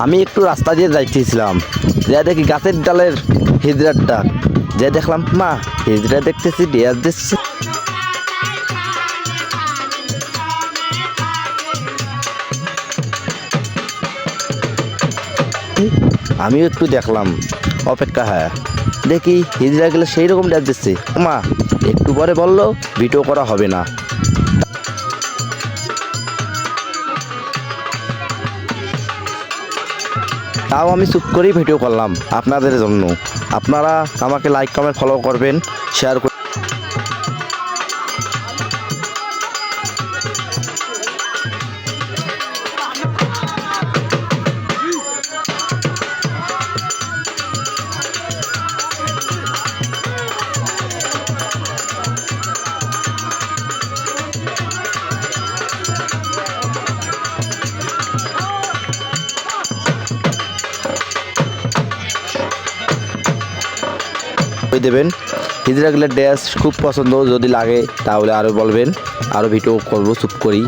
আমি একটু রাস্তা দিয়ে যাইতেছিলাম, যা দেখি গাছের ডালের হিজড়ার ডাক, যে দেখলাম মা হিজড়া দেখতেছি ডিয়ার দিচ্ছে। আমিও একটু দেখলাম, অপেক্ষা হ্যাঁ দেখি হিজড়া গেলে সেই রকম ডাক দিচ্ছে। মা একটু পরে বললো ভিডিও করা হবে না। তাও আমি চুপ করেই ভিডিও করলাম আপনাদের জন্য। আপনারা আমাকে লাইক কমেন্ট ফলো করবেন, শেয়ার করবেন। দেবেন হিজড়া গেলের ড্রেস খুব পছন্দ, যদি লাগে তাহলে আরও বলবেন, আরও ভিডিও করবো চুপ করি।